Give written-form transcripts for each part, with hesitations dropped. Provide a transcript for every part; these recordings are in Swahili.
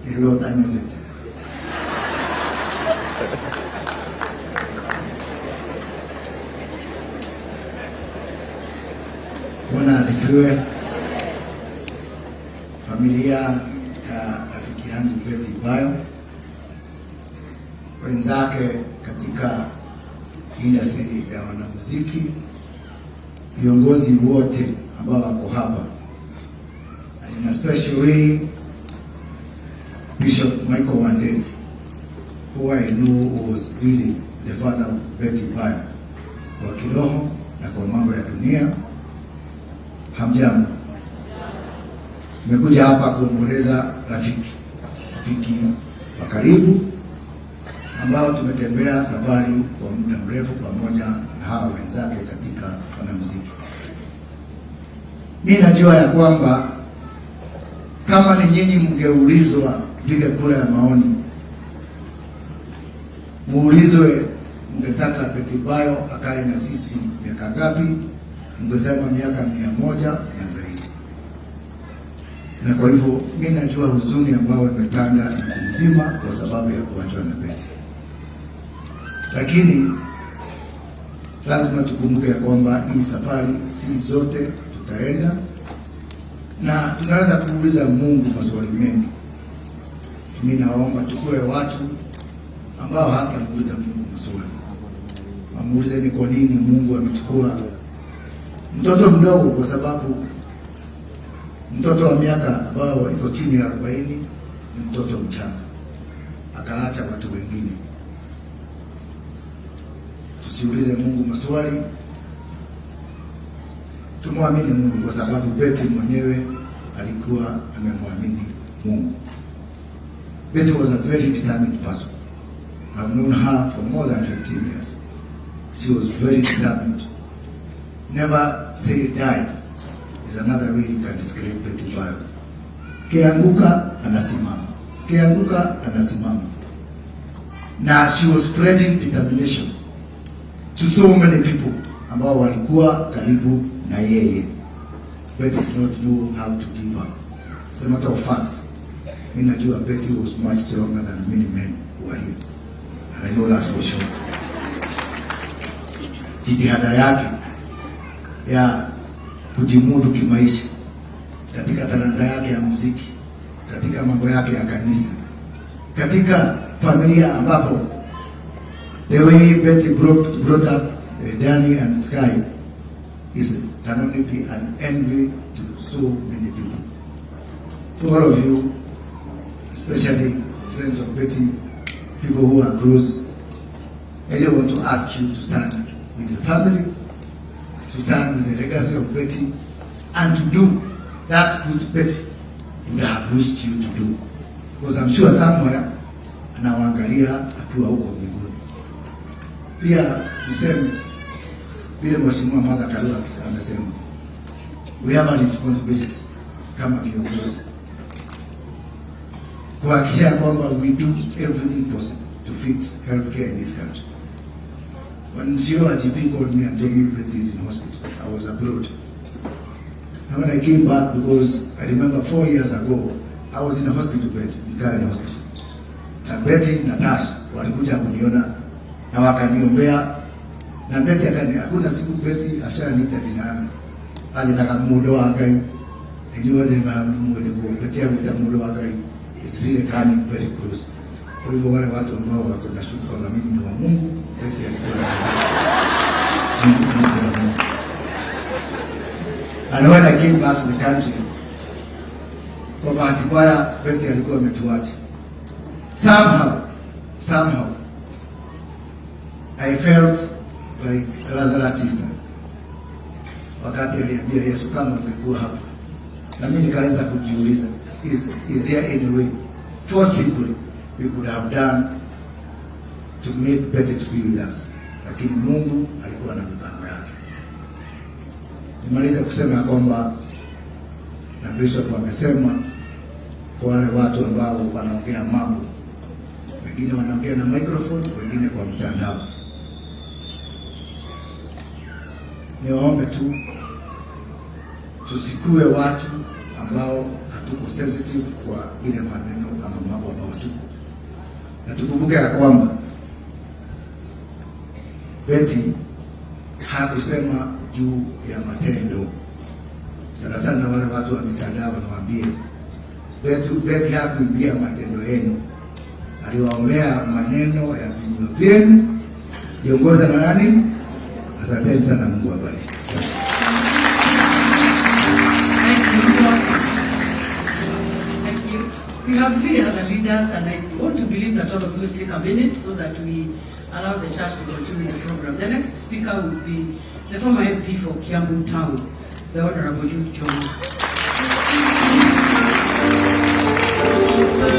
Hilo tanyole. Bwana asifiwe. Familia ya rafiki yangu Betty Bayo, wenzake katika industry ya wanamuziki, viongozi wote ambao wako hapa, and in a special way Bishop Michael Wanderi, who I know was really the father of Betty Bayo kwa kiroho na kwa mambo ya dunia. Hamjambo. Nimekuja hapa kuomboleza rafiki wa karibu ambao tumetembea safari kwa muda mrefu pamoja na hawa wenzake katika wanamuziki. Mimi najua ya kwamba kama ni nyinyi mngeulizwa piga kura ya maoni, muulizwe mngetaka Betty Bayo akae na sisi miaka ngapi, mngesema miaka 100 na zaidi. Na kwa hivyo mimi najua huzuni ambao imetanda nchi nzima kwa sababu ya kuachwa na Betty. Lakini lazima tukumbuke ya kwamba hii safari si zote tutaenda, na tunaweza kuuliza Mungu maswali mengi. Mimi naomba tukue watu ambao hata muuliza Mungu maswali. Amuulize ni kwa nini Mungu amechukua mtoto mdogo, kwa sababu mtoto wa miaka ambao iko chini ya 40 ni mtoto mchanga, akaacha watu wengine. Tusiulize Mungu maswali, tumwamini Mungu, kwa sababu Betty mwenyewe alikuwa amemwamini Mungu. Betty was a very determined person. I've known her for more than 15 years. She was very determined. Never say die is another way you can describe Betty Bayo. Kianguka anasimama, kianguka anasimama. Na she was spreading determination to so many people ambao walikuwa karibu na yeye. Betty did not know how to give up. As a matter of fact, mimi najua Betty was much stronger than many men who are here. And I know that for sure. Jitihada yake ya kujimudu kimaisha, katika talanta yake ya muziki, katika mambo yake ya kanisa, katika familia ambapo the way Betty brought up Danny and Sky can only be an envy to so many people. To all of you, especially friends of Betty, people who are close, I don't want to ask you to stand with the family, to stand with the legacy of Betty, and to do that which Betty would have wished you to do. Because I'm sure somewhere anawaangalia akiwa huko mbinguni. Pia niseme vile Mheshimiwa Martha Karua amesema, we have a responsibility kama viongozi kuhakikisha kwamba we do everything possible to fix healthcare in this country. When Shiro GP called me and told me Betty is in hospital, I was abroad. And when I came back, because I remember 4 years ago, I was in a hospital bed, in Karen Hospital. Na Betty na Tasha walikuja kuniona na wakaniombea, na Betty hakuna siku Betty ashaniita jina, alinaka mudo wagai, niliwa dema mudo go, Betty amita mudo wagai, is really coming very close. Kwa hivyo wale watu ambao wako na shukrani na mimi ni wa Mungu, Betty alikuwa and when I came back to the country, kwa bahati mbaya Betty alikuwa ametuacha. Somehow, I felt like Lazarus' sister wakati aliambia Yesu kama ungekuwa hapa. Na mimi nikaanza kujiuliza, is there any way possibly we could have done to make Betty to be with us? Lakini Mungu alikuwa na mipango yake. Nimaliza kusema kwamba na Bishop amesema kwa wale watu ambao wanaongea mambo, wengine wanaongea na microphone, wengine kwa mtandao. Niwaombe tu tusikue watu ambao tuko sensitive kwa ile maneno ama mambo ambayo tuko. Na tukumbuke ya kwamba Betty hakusema juu ya matendo. Sana wale watu wa mitandao wanawaambia Betty hakuimbia matendo yenu. Aliwaombea maneno ya vinywa vyenu. Jiongoza na nani? Asanteni sana, Mungu awabariki. Thank you. We have 3 other leaders, and I want to believe that all of you will take a minute so that we allow the church to continue the program. The next speaker will be the former MP for Kiambu Town, the Honorable Jude Jomo.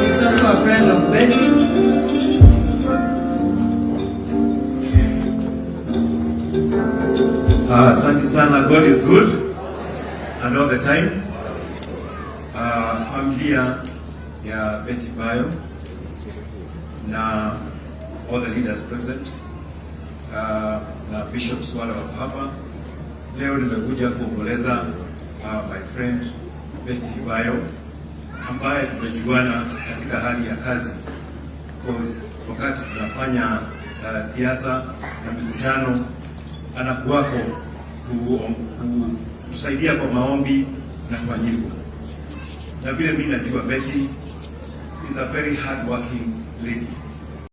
He's also a friend of Betty. Asante sana. God is good and all the time. Familia ya Betty Bayo na all the leaders present, na bishops wale wako hapa leo, nimekuja kuomboleza my friend Betty Bayo ambaye tumejuana katika hali ya kazi, because wakati tunafanya siasa na mikutano anakuwako kusaidia kwa maombi na kwa nyimbo. Na vile mimi najua Betty is a very hard working lady.